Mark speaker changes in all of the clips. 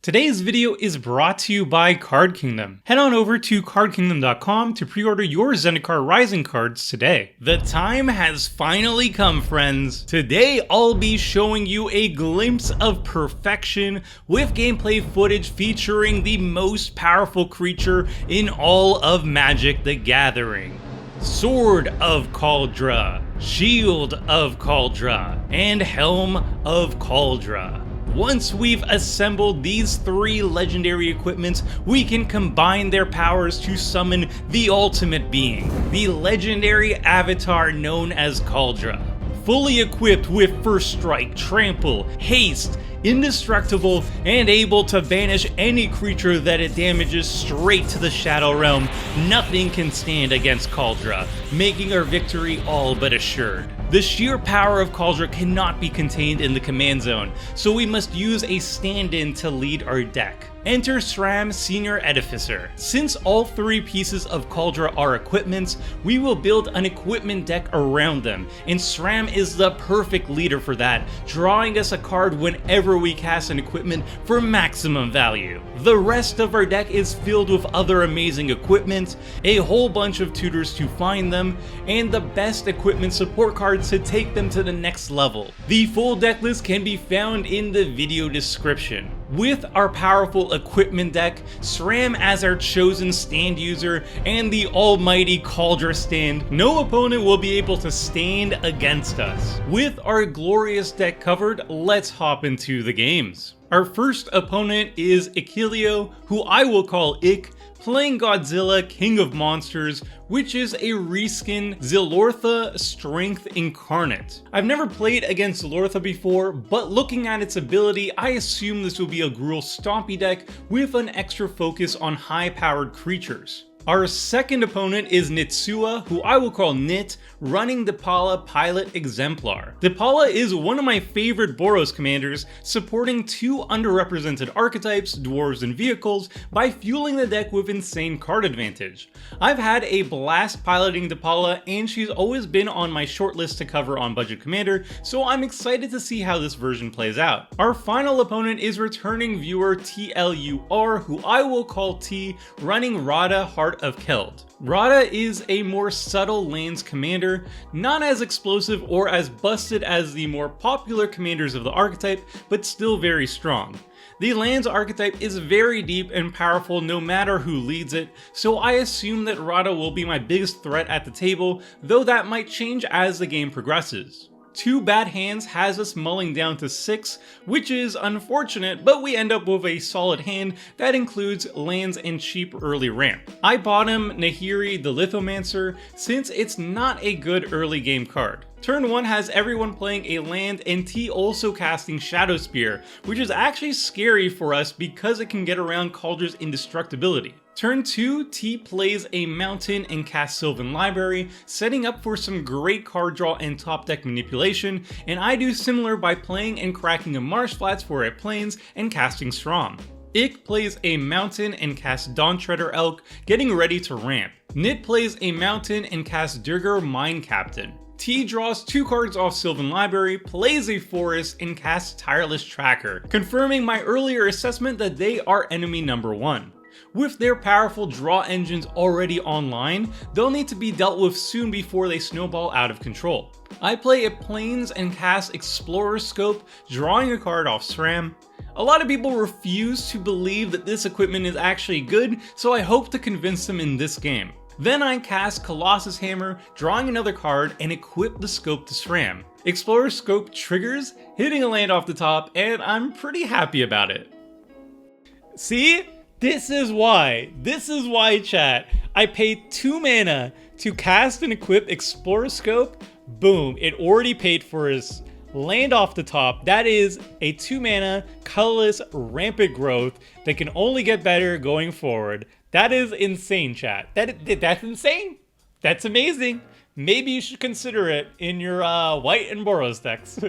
Speaker 1: Today's video is brought to you by Card Kingdom. Head on over to cardkingdom.com to pre-order your Zendikar Rising cards today. The time has finally come, friends. Today I'll be showing you a glimpse of perfection with gameplay footage featuring the most powerful creature in all of Magic the Gathering. Sword of Kaldra, Shield of Kaldra, and Helm of Kaldra. Once we've assembled these three legendary equipments, we can combine their powers to summon the ultimate being, the legendary avatar known as Kaldra. Fully equipped with First Strike, Trample, Haste, Indestructible, and able to banish any creature that it damages straight to the Shadow Realm, nothing can stand against Kaldra, making our victory all but assured. The sheer power of Kaldra cannot be contained in the command zone, so we must use a stand-in to lead our deck. Enter SRAM Senior Edificer. Since all three pieces of Kaldra are equipments, we will build an equipment deck around them, and SRAM is the perfect leader for that, drawing us a card whenever we cast an equipment for maximum value. The rest of our deck is filled with other amazing equipment, a whole bunch of tutors to find them, and the best equipment support cards to take them to the next level. The full deck list can be found in the video description. With our powerful equipment deck, SRAM as our chosen stand user, and the almighty Kaldra stand, no opponent will be able to stand against us. With our glorious deck covered, let's hop into the games. Our first opponent is Achilleo, who I will call Ick, playing Godzilla, King of Monsters, which is a reskin Zilortha Strength Incarnate. I've never played against Zilortha before, but looking at its ability, I assume this will be a Gruul Stompy deck with an extra focus on high-powered creatures. Our second opponent is Nitsua, who I will call Nit, running Depala Pilot Exemplar. Depala is one of my favorite Boros commanders, supporting two underrepresented archetypes, dwarves and vehicles, by fueling the deck with insane card advantage. I've had a blast piloting Depala, and she's always been on my shortlist to cover on Budget Commander, so I'm excited to see how this version plays out. Our final opponent is returning viewer TLUR, who I will call T, running Radha Heart of Keld. Radha is a more subtle lands commander, not as explosive or as busted as the more popular commanders of the archetype, but still very strong. The lands archetype is very deep and powerful no matter who leads it, so I assume that Radha will be my biggest threat at the table, though that might change as the game progresses. Two bad hands has us mulling down to 6, which is unfortunate, but we end up with a solid hand that includes lands and cheap early ramp. I bottom Nahiri the Lithomancer since it's not a good early game card. Turn 1 has everyone playing a land and T also casting Shadow Spear, which is actually scary for us because it can get around Kaldra's indestructibility. Turn 2, T plays a mountain and casts Sylvan Library, setting up for some great card draw and top deck manipulation, and I do similar by playing and cracking a Marsh Flats for a Plains and casting Strom. Ick plays a mountain and casts Dawnshredder Elk, getting ready to ramp. Nit plays a mountain and casts Durgar Mine Captain. T draws 2 cards off Sylvan Library, plays a forest, and casts Tireless Tracker, confirming my earlier assessment that they are enemy number 1. With their powerful draw engines already online, they'll need to be dealt with soon before they snowball out of control. I play a Plains and cast Explorer Scope, drawing a card off SRAM. A lot of people refuse to believe that this equipment is actually good, so I hope to convince them in this game. Then I cast Colossus Hammer, drawing another card, and equip the scope to SRAM. Explorer Scope triggers, hitting a land off the top, and I'm pretty happy about it. See? This is why, chat, I paid 2 mana to cast and equip Explorer Scope. Boom, it already paid for his land off the top. That is a 2 mana colorless rampant growth that can only get better going forward. That is insane, chat. That's insane. That's amazing. Maybe you should consider it in your White and Boros decks.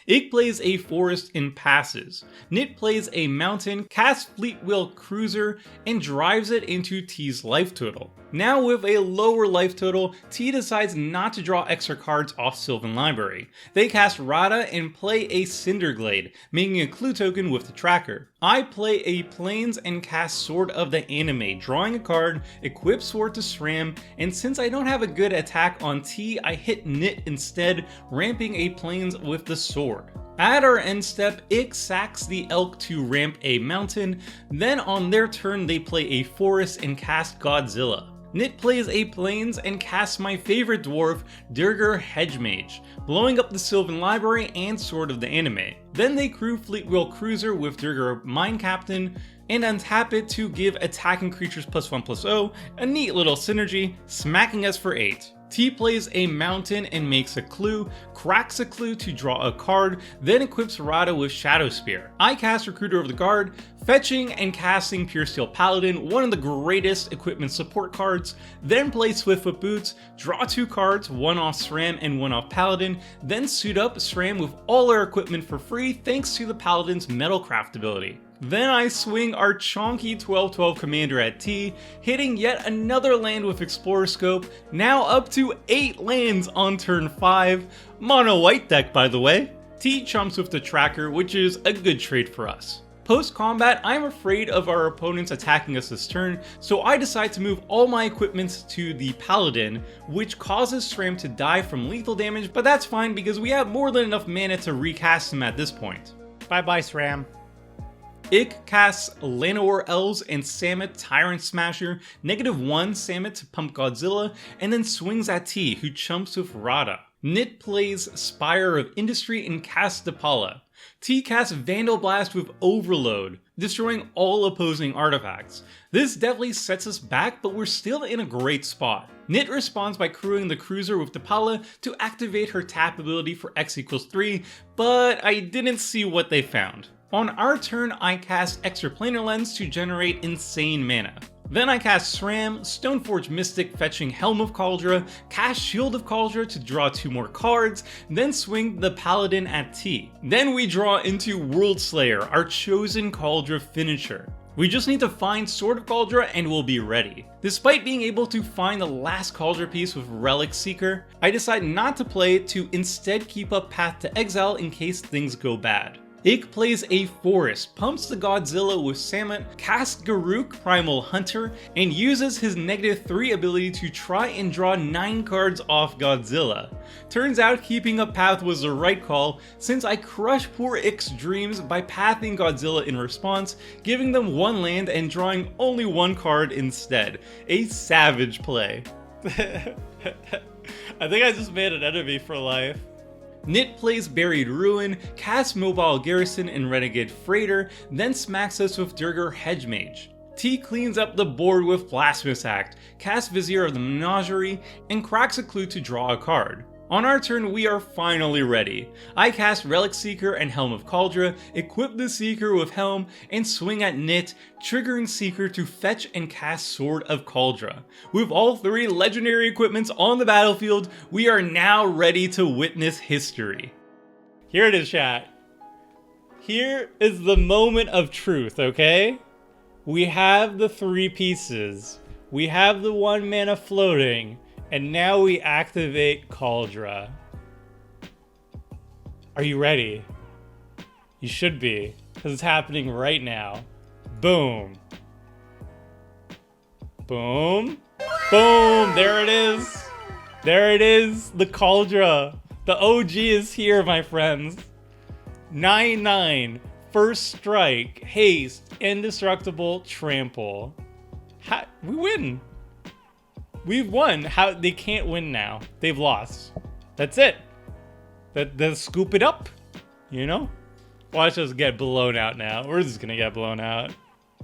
Speaker 1: Ik plays a forest and passes. Nit plays a mountain, casts Fleetwheel Cruiser, and drives it into T's life total. Now with a lower life total, T decides not to draw extra cards off Sylvan Library. They cast Rada and play a Cinderglade, making a clue token with the tracker. I play a Plains and cast Sword of the Anime, drawing a card, equip Sword to SRAM, and since I don't have a good attack on T, I hit Nit instead, ramping a Plains with the sword. At our end step, Ik sacks the Elk to ramp a mountain, then on their turn they play a forest and cast Godzilla. Nit plays a Plains and casts my favorite dwarf, Durger Hedgemage, blowing up the Sylvan Library and Sword of the Anime. Then they crew Fleetwheel Cruiser with Durger Mine Captain, and untap it to give attacking creatures +1/+0, a neat little synergy, smacking us for 8. T plays a mountain and makes a clue, cracks a clue to draw a card, then equips Rada with Shadow Spear. I cast Recruiter of the Guard, fetching and casting Pure Steel Paladin, one of the greatest equipment support cards, then play Swiftfoot Boots, draw 2 cards, one off SRAM and one off Paladin, then suit up SRAM with all our equipment for free thanks to the Paladin's Metalcraft ability. Then I swing our chonky 12/12 commander at T, hitting yet another land with Explorer Scope, now up to 8 lands on turn 5. Mono white deck, by the way. T chumps with the tracker, which is a good trade for us. Post combat, I'm afraid of our opponents attacking us this turn, so I decide to move all my equipment to the Paladin, which causes SRAM to die from lethal damage, but that's fine because we have more than enough mana to recast him at this point.
Speaker 2: Bye bye, SRAM.
Speaker 1: Ik casts Llanowar Elves and Samut Tyrant Smasher, -1 Samut to pump Godzilla, and then swings at T, who chumps with Rada. Nit plays Spire of Industry and casts Depala. T casts Vandal Blast with Overload, destroying all opposing artifacts. This definitely sets us back, but we're still in a great spot. Nit responds by crewing the Cruiser with Depala to activate her tap ability for X=3, but I didn't see what they found. On our turn, I cast Extraplanar Lens to generate insane mana. Then I cast SRAM, Stoneforge Mystic fetching Helm of Kaldra, cast Shield of Kaldra to draw 2 more cards, then swing the Paladin at T. Then we draw into World Slayer, our chosen Kaldra finisher. We just need to find Sword of Kaldra and we'll be ready. Despite being able to find the last Kaldra piece with Relic Seeker, I decide not to play it to instead keep up Path to Exile in case things go bad. Ik plays a forest, pumps the Godzilla with Samut, casts Garruk Primal Hunter, and uses his -3 ability to try and draw 9 cards off Godzilla. Turns out keeping up Path was the right call, since I crush poor Ik's dreams by pathing Godzilla in response, giving them 1 land and drawing only 1 card instead. A savage play. I think I just made an enemy for life. Nit plays Buried Ruin, casts Mobile Garrison and Renegade Freighter, then smacks us with Durger Hedgemage. T cleans up the board with Blasphemous Act, casts Vizier of the Menagerie, and cracks a clue to draw a card. On our turn, we are finally ready. I cast Relic Seeker and Helm of Kaldra, equip the Seeker with Helm, and swing at Nit, triggering Seeker to fetch and cast Sword of Kaldra. With all 3 legendary equipments on the battlefield, we are now ready to witness history.
Speaker 2: Here it is, chat. Here is the moment of truth, okay? We have the 3 pieces. We have the 1 mana floating. And now we activate Kaldra. Are you ready? You should be, because it's happening right now. Boom. Boom. Boom, there it is. There it is, the Kaldra. The OG is here, my friends. 9/9, first strike, haste, indestructible, trample. We win. We've won. How they can't win now. They've lost. That's it. They'll scoop it up. You know? Watch us get blown out now. We're just gonna get blown out.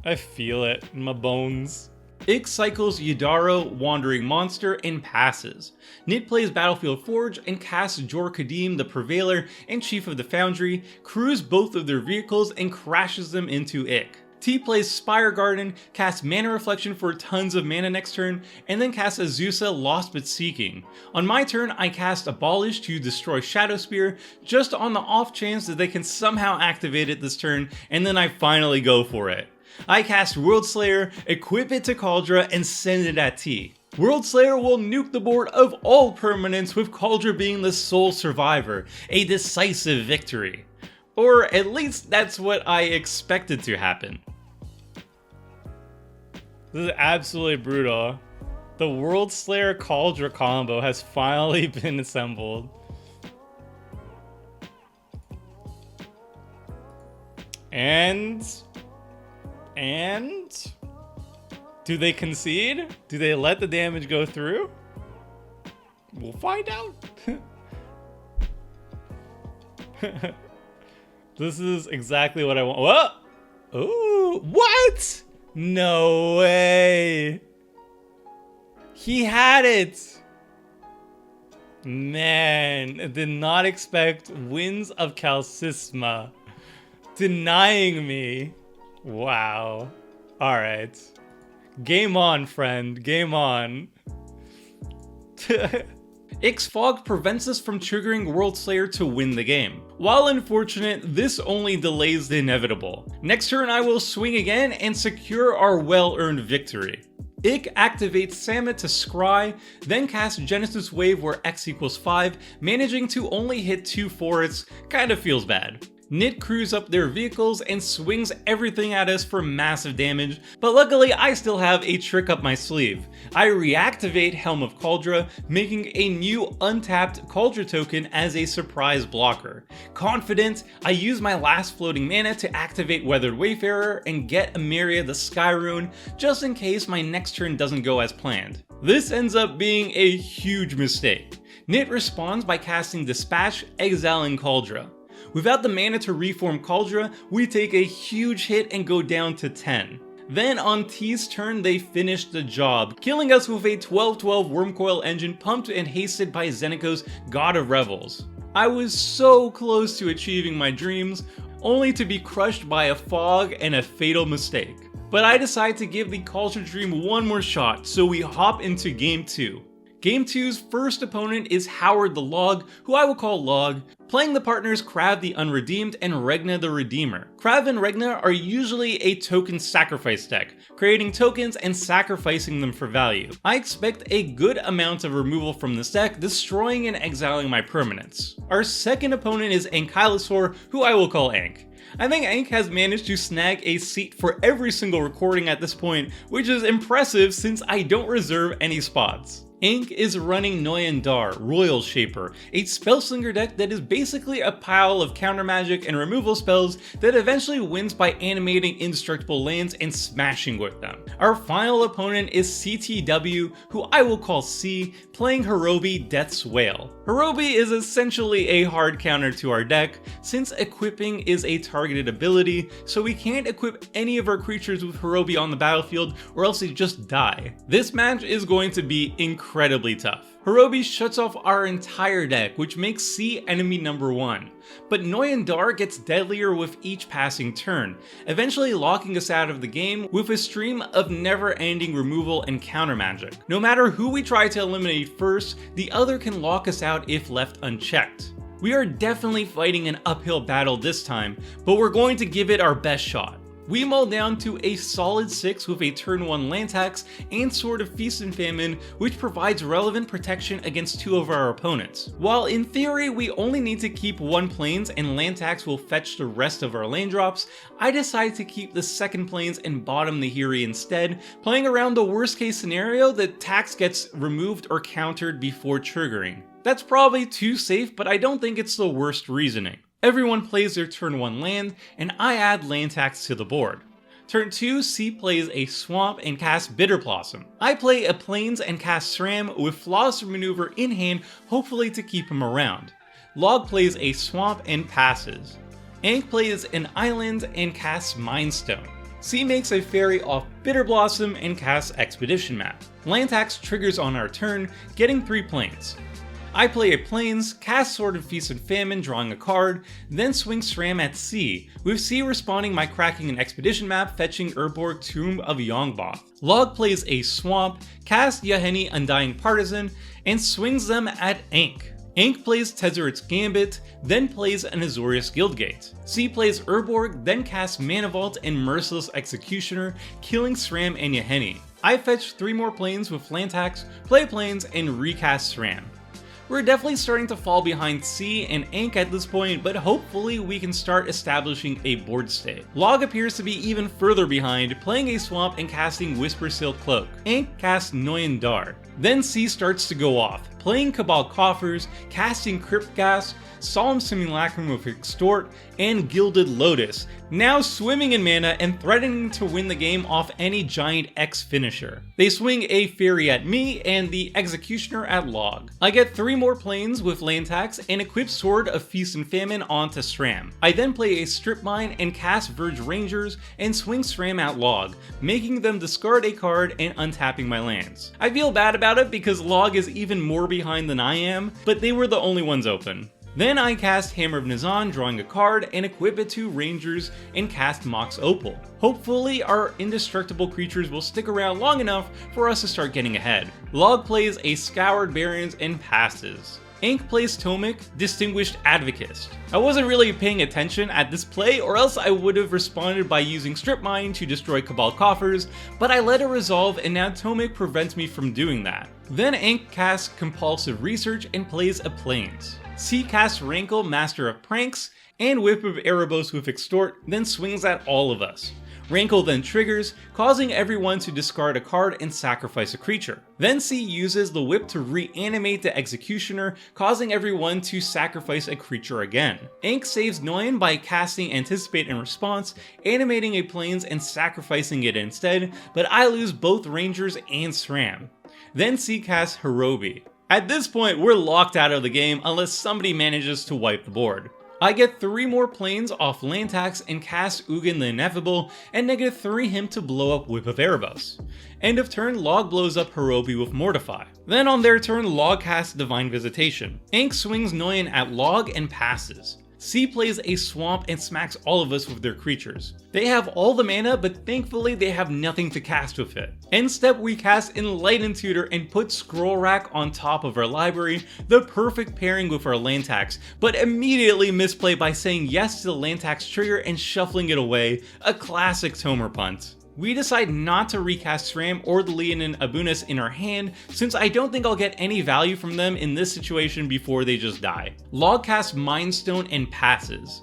Speaker 2: I feel it in my bones.
Speaker 1: Ik cycles Yadaro, Wandering Monster, and passes. Nit plays Battlefield Forge and casts Jor Kadim, the Prevailer and Chief of the Foundry, crews both of their vehicles and crashes them into Ik. T plays Spire Garden, casts Mana Reflection for tons of mana next turn, and then casts Azusa Lost But Seeking. On my turn, I cast Abolish to destroy Shadow Spear, just on the off chance that they can somehow activate it this turn, and then I finally go for it. I cast World Slayer, equip it to Kaldra, and send it at T. World Slayer will nuke the board of all permanents, with Kaldra being the sole survivor, a decisive victory. Or at least that's what I expected to happen.
Speaker 2: This is absolutely brutal. The World Slayer Kaldra combo has finally been assembled. And do they concede? Do they let the damage go through? We'll find out. This is exactly what I want. Whoa! Ooh, what? No way. He had it. Man, I did not expect Winds of Calcisma denying me. Wow. All right. Game on, friend. Game on.
Speaker 1: Ix-Fog prevents us from triggering World Slayer to win the game. While unfortunate, this only delays the inevitable. Next turn I will swing again and secure our well-earned victory. Ick activates Samet to scry, then casts Genesis Wave where X equals 5, managing to only hit 2 forests. Kinda feels bad. Nit crews up their vehicles and swings everything at us for massive damage, but luckily I still have a trick up my sleeve. I reactivate Helm of Kaldra, making a new untapped Kaldra token as a surprise blocker. Confident, I use my last floating mana to activate Weathered Wayfarer and get Emeria the Sky Rune, just in case my next turn doesn't go as planned. This ends up being a huge mistake. Nit responds by casting Dispatch, exiling Kaldra. Without the mana to reform Kaldra, we take a huge hit and go down to 10. Then on T's turn, they finish the job, killing us with a 12-12 Wormcoil engine pumped and hasted by Zeniko's God of Revels. I was so close to achieving my dreams, only to be crushed by a fog and a fatal mistake. But I decide to give the Kaldra dream one more shot, so we hop into Game 2. Game 2's first opponent is Howard the Log, who I will call Log, playing the partners Krav the Unredeemed and Regna the Redeemer. Krav and Regna are usually a token sacrifice deck, creating tokens and sacrificing them for value. I expect a good amount of removal from this deck, destroying and exiling my permanents. Our second opponent is Ankylosaur, who I will call Ank. I think Ank has managed to snag a seat for every single recording at this point, which is impressive since I don't reserve any spots. Ank is running Noyandar, Royal Shaper, a Spellslinger deck that is basically a pile of counter magic and removal spells that eventually wins by animating indestructible lands and smashing with them. Our final opponent is CTW, who I will call C, playing Hirobi Death's Wail. Hirobi is essentially a hard counter to our deck, since equipping is a targeted ability, so we can't equip any of our creatures with Hirobi on the battlefield or else they just die. This match is going to be incredibly tough. Hirobi shuts off our entire deck, which makes C enemy number 1. But Noyandar gets deadlier with each passing turn, eventually locking us out of the game with a stream of never-ending removal and counter magic. No matter who we try to eliminate first, the other can lock us out if left unchecked. We are definitely fighting an uphill battle this time, but we're going to give it our best shot. We mull down to a solid 6 with a turn 1 land tax and Sword of Feast and Famine, which provides relevant protection against 2 of our opponents. While in theory we only need to keep 1 plains and land tax will fetch the rest of our land drops, I decide to keep the second plains and bottom the Nahiri instead, playing around the worst case scenario that tax gets removed or countered before triggering. That's probably too safe, but I don't think it's the worst reasoning. Everyone plays their turn 1 land, and I add land tax to the board. Turn 2, C plays a swamp and casts Bitter Blossom. I play a plains and cast Sram with Flawless Maneuver in hand, hopefully to keep him around. Log plays a swamp and passes. Ank plays an island and casts Mind Stone. C makes a fairy off Bitter Blossom and casts Expedition Map. Land tax triggers on our turn, getting 3 plains. I play a Plains, cast Sword of Feast and Famine drawing a card, then swing SRAM at C, with C respawning my Cracking an Expedition map fetching Urborg Tomb of Yongbok. Log plays a Swamp, cast Yahenni Undying Partisan, and swings them at Ankh. Ankh plays Tezzeret's Gambit, then plays an Azorius Guildgate. C plays Urborg, then casts Mana Vault and Merciless Executioner, killing SRAM and Yahenni. I fetch 3 more planes with Lantax, play planes, and recast SRAM. We're definitely starting to fall behind C and Ankh at this point, but hopefully we can start establishing a board state. Log appears to be even further behind, playing a Swamp and casting Whisperseal Cloak. Ankh casts Noyan Dar. Then C starts to go off, playing Cabal Coffers, casting Cryptghast, Solemn Simulacrum with Extort, and Gilded Lotus, now swimming in mana and threatening to win the game off any Giant X finisher. They swing a Fairy at me and the Executioner at Log. I get 3 more planes with Lantax and equip Sword of Feast and Famine onto SRAM. I then play a Strip Mine and cast Verge Rangers and swing SRAM at Log, making them discard a card and untapping my lands. I feel bad about it because Log is even more behind than I am, but they were the only ones open. Then I cast Hammer of Nizan, drawing a card, and equip it to Rangers and cast Mox Opal. Hopefully our indestructible creatures will stick around long enough for us to start getting ahead. Log plays a Scoured Barrens and passes. Ankh plays Tomic, Distinguished Advocist. I wasn't really paying attention at this play, or else I would have responded by using Strip Mine to destroy Cabal Coffers, but I let it resolve and now Tomic prevents me from doing that. Then Ankh casts Compulsive Research and plays a Plains. C casts Rankle, Master of Pranks, and Whip of Erebos with Extort, then swings at all of us. Rankle then triggers, causing everyone to discard a card and sacrifice a creature. Then C uses the whip to reanimate the Executioner, causing everyone to sacrifice a creature again. Ankh saves Noyan by casting Anticipate in response, animating a Plains and sacrificing it instead, but I lose both Rangers and SRAM. Then C casts Hirobi. At this point, we're locked out of the game unless somebody manages to wipe the board. I get 3 more planes off Lantax and cast Ugin the Ineffable, and -3 him to blow up Whip of Erebos. End of turn, Log blows up Hirobi with Mortify. Then on their turn, Log casts Divine Visitation. Ankh swings Noyan at Log and passes. C plays a Swamp and smacks all of us with their creatures. They have all the mana, but thankfully they have nothing to cast with it. End step, we cast Enlightened Tutor and put Scroll Rack on top of our library, the perfect pairing with our Lantax, but immediately misplay by saying yes to the Lantax trigger and shuffling it away, a classic Tomer punt. We decide not to recast SRAM or the Leonin Abunas in our hand, since I don't think I'll get any value from them in this situation before they just die. Log casts Mind Stone and passes.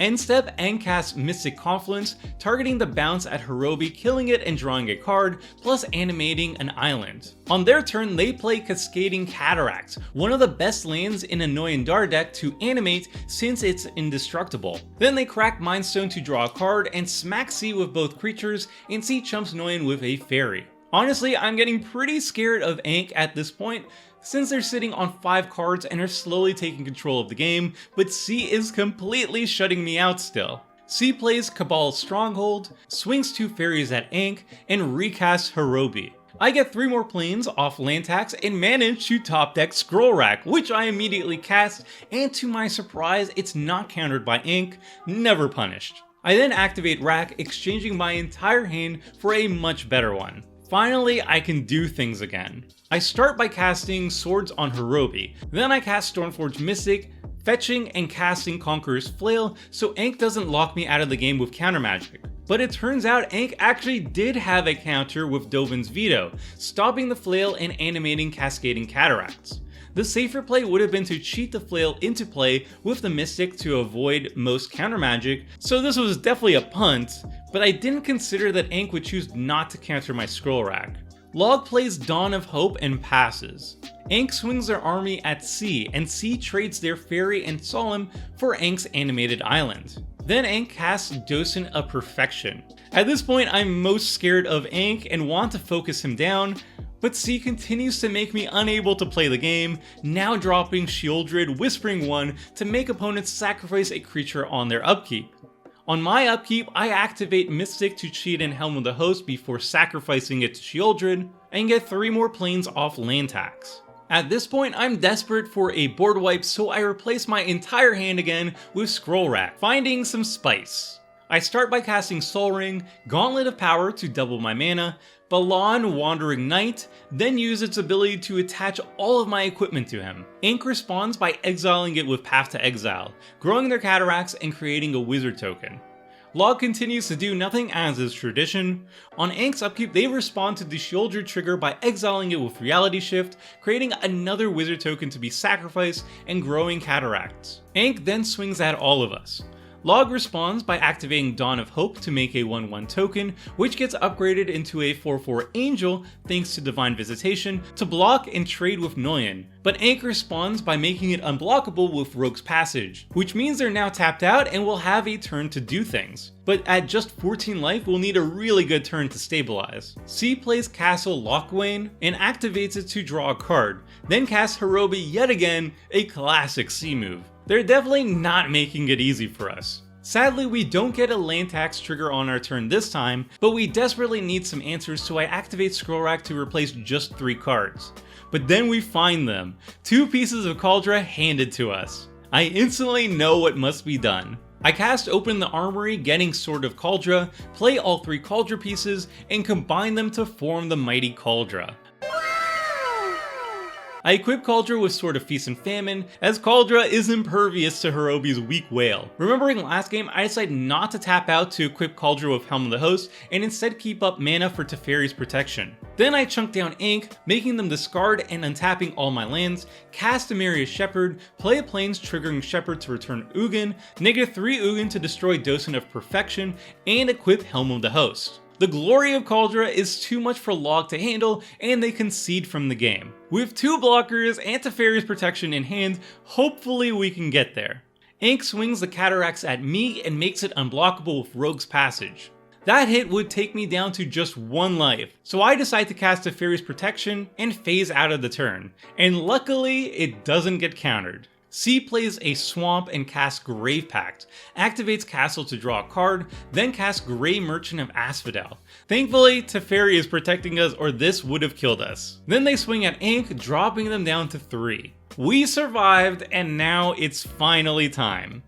Speaker 1: End step, Ankh casts Mystic Confluence, targeting the bounce at Hirobi, killing it and drawing a card, plus animating an island. On their turn, they play Cascading Cataract, one of the best lands in a Noyan Dar deck to animate since it's indestructible. Then they crack Mind Stone to draw a card and smack C with both creatures, and C chumps Noyan with a Fairy. Honestly, I'm getting pretty scared of Ankh at this point, since they're sitting on 5 cards and are slowly taking control of the game, but C is completely shutting me out still. C plays Cabal Stronghold, swings 2 fairies at Ankh, and recasts Hirobi. I get 3 more planes off Lantax and manage to top deck Scroll Rack, which I immediately cast, and to my surprise, it's not countered by Ankh, never punished. I then activate Rack, exchanging my entire hand for a much better one. Finally, I can do things again. I start by casting Swords on Hirobi, then I cast Stormforge Mystic, fetching and casting Conqueror's Flail so Ankh doesn't lock me out of the game with counter magic. But it turns out Ankh actually did have a counter with Dovin's Veto, stopping the flail and animating Cascading Cataracts. The safer play would have been to cheat the flail into play with the Mystic to avoid most counter magic, so this was definitely a punt, but I didn't consider that Ankh would choose not to counter my Scroll Rack. Log plays Dawn of Hope and passes. Ankh swings their army at C, and C trades their Fairy and Solemn for Ankh's animated island. Then Ankh casts Docent of Perfection. At this point, I'm most scared of Ankh and want to focus him down, but C continues to make me unable to play the game, now dropping Shieldred Whispering One to make opponents sacrifice a creature on their upkeep. On my upkeep, I activate Mystic to cheat in Helm of the Host before sacrificing it to Shieldred, and get 3 more planes off Lantax. At this point, I'm desperate for a board wipe, so I replace my entire hand again with Scroll Rack, finding some spice. I start by casting Soul Ring, Gauntlet of Power to double my mana, Balan Wandering Knight, then use its ability to attach all of my equipment to him. Ink responds by exiling it with Path to Exile, growing their cataracts and creating a wizard token. Log continues to do nothing as is tradition. On Ink's upkeep, they respond to the Shoulder trigger by exiling it with Reality Shift, creating another wizard token to be sacrificed and growing cataracts. Ink then swings at all of us. Log responds by activating Dawn of Hope to make a 1/1 token, which gets upgraded into a 4/4 Angel thanks to Divine Visitation to block and trade with Noyan, but Ink responds by making it unblockable with Rogue's Passage, which means they're now tapped out and will have a turn to do things. But at just 14 life, we'll need a really good turn to stabilize. C plays Castle Lochwain and activates it to draw a card, then casts Hirobi yet again, a classic C move. They're definitely not making it easy for us. Sadly, we don't get a land tax trigger on our turn this time, but we desperately need some answers, so I activate Scroll Rack to replace just 3 cards. But then we find them, 2 pieces of Kaldra handed to us. I instantly know what must be done. I cast Open the Armory, getting Sword of Kaldra, play all 3 Kaldra pieces, and combine them to form the mighty Kaldra. I equip Kaldra with Sword of Feast and Famine, as Kaldra is impervious to Hirobi's weak Whale. Remembering last game, I decided not to tap out to equip Kaldra with Helm of the Host, and instead keep up mana for Teferi's protection. Then I chunk down Ink, making them discard and untapping all my lands, cast Emeria's Shepherd, play a Plains triggering Shepherd to return Ugin, -3 Ugin to destroy Docent of Perfection, and equip Helm of the Host. The glory of Kaldra is too much for Log to handle, and they concede from the game. With 2 blockers and Teferi's protection in hand, hopefully we can get there. Ink swings the cataracts at me and makes it unblockable with Rogue's Passage. That hit would take me down to just 1 life, so I decide to cast Teferi's protection and phase out of the turn, and luckily it doesn't get countered. C plays a Swamp and casts Grave Pact, activates Castle to draw a card, then casts Grey Merchant of Asphodel. Thankfully, Teferi is protecting us or this would have killed us. Then they swing at Ink, dropping them down to 3. We survived, and now it's finally time.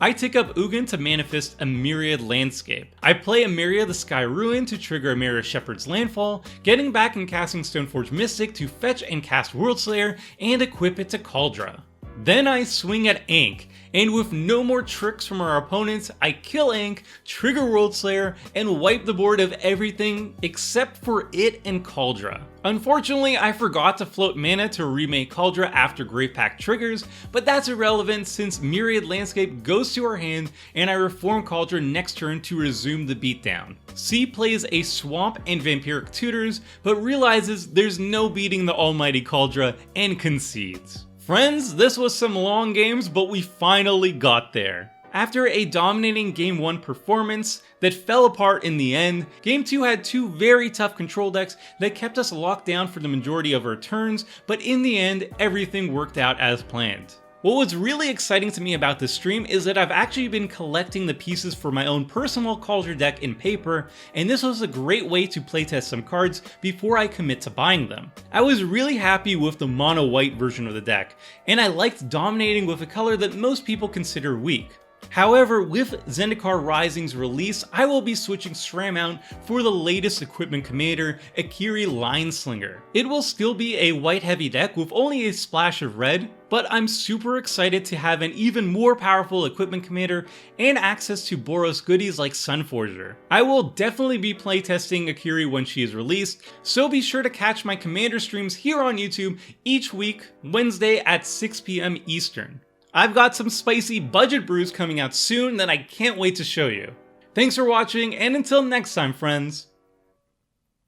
Speaker 1: I tick up Ugin to manifest a Myriad Landscape. I play Emeria the Sky Ruin to trigger Emeria Shepherd's Landfall, getting back and casting Stoneforge Mystic to fetch and cast Worldslayer and equip it to Kaldra. Then I swing at Ink, and with no more tricks from our opponents, I kill Ink, trigger Worldslayer, and wipe the board of everything except for it and Kaldra. Unfortunately, I forgot to float mana to remake Kaldra after Grave Pact triggers, but that's irrelevant since Myriad Landscape goes to our hand and I reform Kaldra next turn to resume the beatdown. C plays a Swamp and Vampiric Tutors, but realizes there's no beating the almighty Kaldra and concedes. Friends, this was some long games, but we finally got there. After a dominating Game 1 performance that fell apart in the end, Game 2 had 2 very tough control decks that kept us locked down for the majority of our turns, but in the end, everything worked out as planned. What was really exciting to me about this stream is that I've actually been collecting the pieces for my own personal Kaldra deck in paper, and this was a great way to playtest some cards before I commit to buying them. I was really happy with the mono white version of the deck, and I liked dominating with a color that most people consider weak. However, with Zendikar Rising's release, I will be switching SRAM out for the latest equipment commander, Akiri Lineslinger. It will still be a white heavy deck with only a splash of red, but I'm super excited to have an even more powerful equipment commander and access to Boros goodies like Sunforger. I will definitely be playtesting Akiri when she is released, so be sure to catch my commander streams here on YouTube each week, Wednesday at 6 PM Eastern. I've got some spicy budget brews coming out soon that I can't wait to show you. Thanks for watching, and until next time, friends,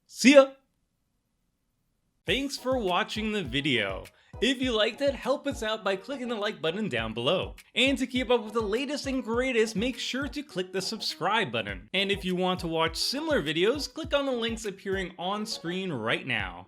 Speaker 1: see ya! Thanks for watching the video. If you liked it, help us out by clicking the like button down below. And to keep up with the latest and greatest, make sure to click the subscribe button. And if you want to watch similar videos, click on the links appearing on screen right now.